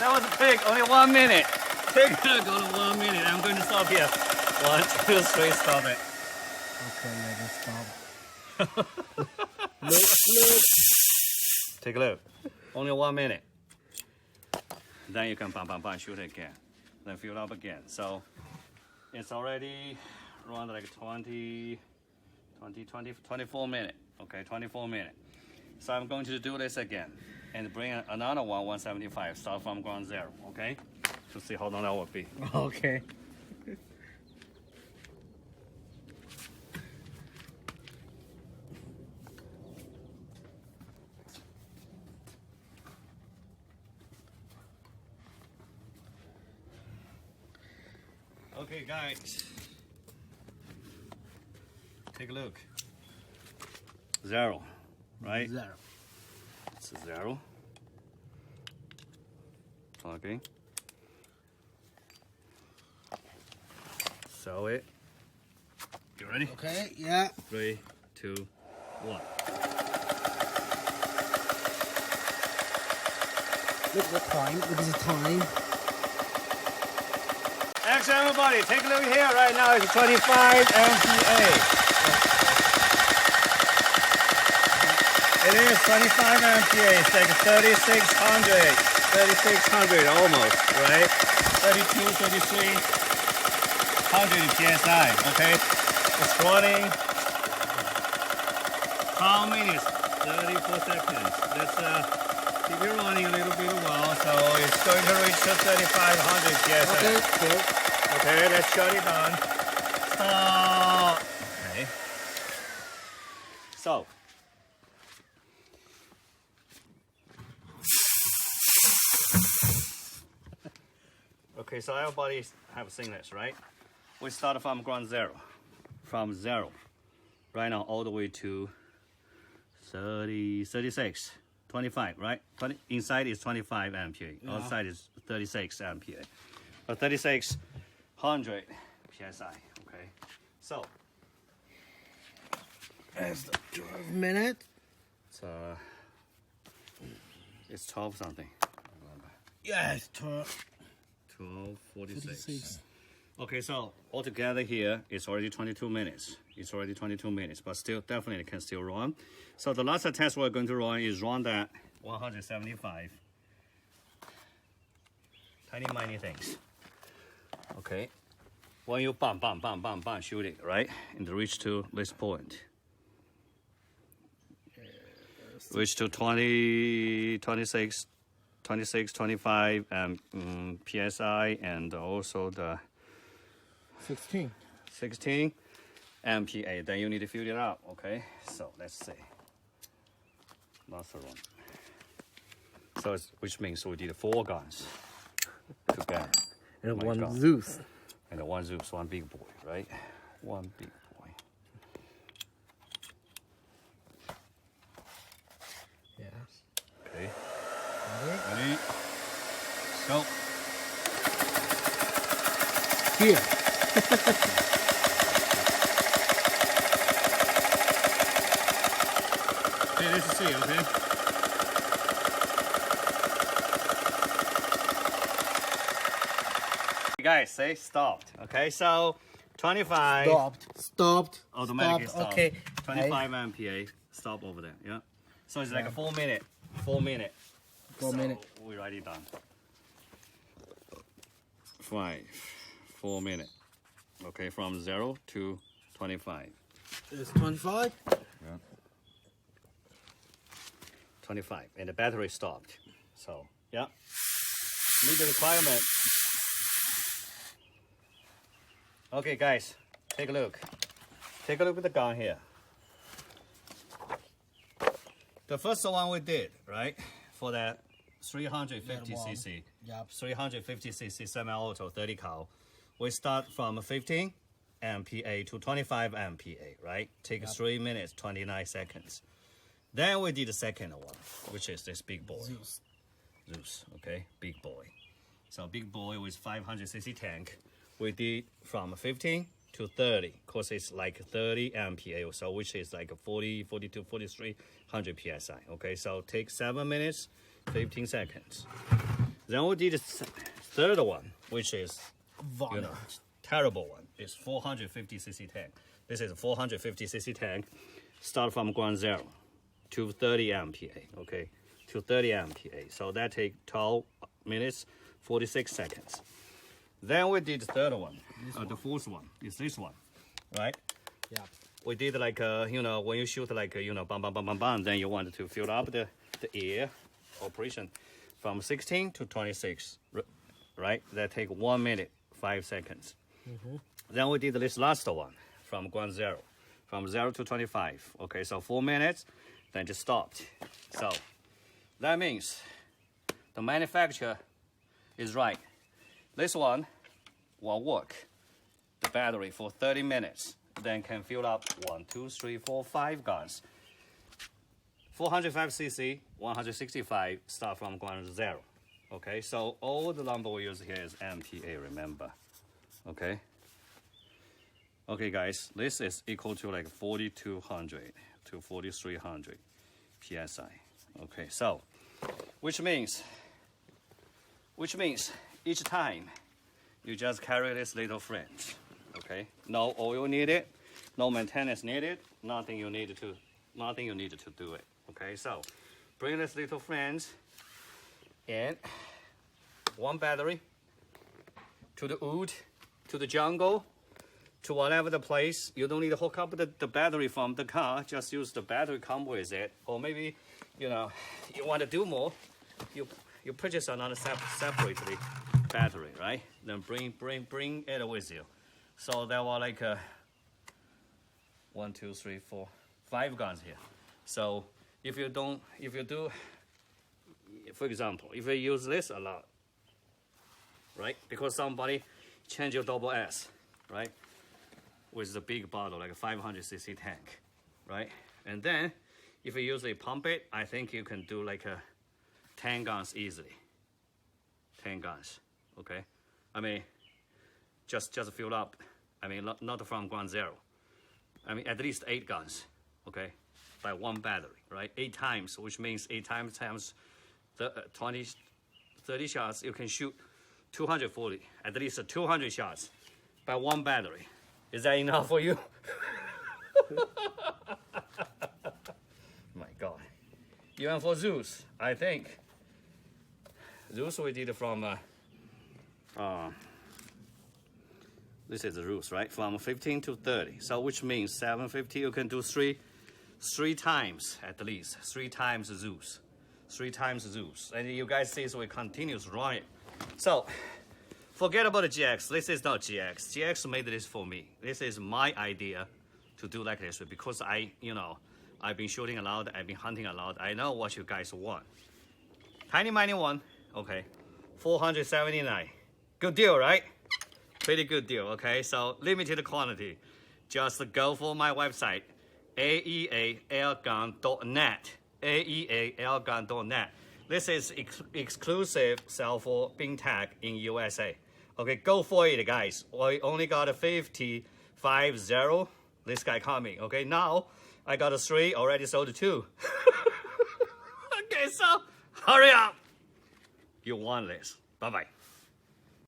That was quick, only 1 minute. Take a look, only 1 minute. I'm going to stop here. 1, 2, 3, stop it. Okay, let us stop. Look. Take a look. Only 1 minute. Then you can bang, shoot it again. Then fill up again. So it's already around like 24 minutes. Okay, 24 minutes. So I'm going to do this again and bring another one, 175, start from ground zero, okay? To see how long that will be. Okay. Okay, guys. Take a look. 0, right? 0. It's 0. Okay. Sew it. You ready? Okay, yeah. 3, 2, 1. Look the time. Look at the time. Action, everybody. Take a look here. Right now it's 25 MPa. It is 25 MPa. It's like 3,600 almost, right? 32, 3,300 PSI, okay? It's running how minutes? 34 seconds. Let's keep it running a little bit while, so it's going to reach 3,500 PSI. Okay, good. Okay, let's shut it down. Stop. Okay. So. Okay, so everybody have seen this, right? We start from ground zero. From 0. Right now all the way to 30, 36, 25, right? 20, inside is 25 MPa. Yeah. Outside is 36 MPa. But 3,600 PSI, okay? So. It's 12 minutes. It's 12 something. Yeah, it's 12. 12:46. Okay, so altogether here, it's already 22 minutes. It's already 22 minutes, but still definitely can still run. So the last test we're going to run is run that 175. Tiny things. Okay. When you bang, shoot it, right? And reach to this point. Reach to 20, 26, 25 PSI, and also the 16 MPa. Then you need to fill it up, okay? So let's see. Last one. So which means we did 4 guns together. And one Zeus. And one Zeus, one big boy, right? One big boy. Yes. Okay. Ready? Go. Here. Okay, let's see, okay? Guys, say stopped. Okay, so 25. Stopped. Automatically stopped. Okay. 25 MPa. Stop over there. Yeah. So it's like a 4 minute. 4 minute. 4 minutes. We write it down. 4 minutes. Okay, from 0 to 25. It's 25. Yeah. 25, and the battery stopped. So yeah. Meet the requirement. Okay, guys, take a look. Take a look at the gun here. The first one we did, right, for that 350cc, Yep. 350cc semi-auto 30 cal, we start from 15 MPa to 25 MPa, right? Take 3 minutes, 29 seconds. Then we did the second one, which is this big boy. Zeus, okay, big boy. So big boy with 500cc tank. We did from 15 to 30, because it's like 30 MPa, so which is like 40, 42, 4300 PSI. Okay, so take 7 minutes, 15 seconds. Then we did the third one, which is, you know, terrible one. It's 450cc tank. This is a 450cc tank. Start from ground zero to 30 MPa, okay? To 30 MPa. So that takes 12 minutes, 46 seconds. Then we did the third one. The fourth one is this one, right? Yeah. We did like, you know, when you shoot like, you know, bam, bam, bam, bam, bam, then you want to fill up the air operation from 16 to 26, right? That take 1 minute, 5 seconds. Then we did this last one from ground zero, from 0 to 25. Okay, so 4 minutes, then just stopped. So that means the manufacturer is right. This one will work the battery for 30 minutes, then can fill up 1, 2, 3, 4, 5 guns. 405cc, 165, start from ground zero. Okay, so all the number we use here is MPa, remember. Okay. Okay, guys, this is equal to like 4,200 to 4,300 psi. Okay, so which means each time you just carry this little flange. Okay, no oil needed, no maintenance needed, nothing you need to do it. Okay, so bring this little flange and one battery to the wood, to the jungle, to whatever the place. You don't need to hook up the battery from the car, just use the battery come with it. Or maybe, you know, you want to do more, you purchase another separately battery, right? Then bring it with you. So there were like 1, 2, 3, 4, 5 guns here. So if you do, for example, if you use this a lot, right? Because somebody change your double S, right? With the big bottle, like a 500cc tank, right? And then if you usually pump it, I think you can do like 10 guns easily. 10 guns, okay? I mean, just fill up. I mean, not from ground zero. I mean, at least 8 guns, okay? By one battery, right? 8 times, which means 8 times 20, 30 shots, you can shoot 240, at least 200 shots by one battery. Is that enough for you? My God. Even for Zeus, I think. Zeus we did from, this is the rules, right? From 15 to 30. So which means 750, you can do three times at least. 3 times Zeus. 3 times Zeus. And you guys see, so we continues right. So forget about the GX. This is not GX. GX made this for me. This is my idea to do like this because I've been shooting a lot. I've been hunting a lot. I know what you guys want. Tiny mini one, okay, 479. Good deal, right? Pretty good deal, okay? So limited quantity. Just go for my website, aeairgun.net. aeairgun.net. This is exclusive sell for BinTac in USA. Okay, go for it, guys. We only got a 50. This guy coming. Okay, now I got a 3, already sold 2. Okay, so hurry up. You want this. Bye-bye.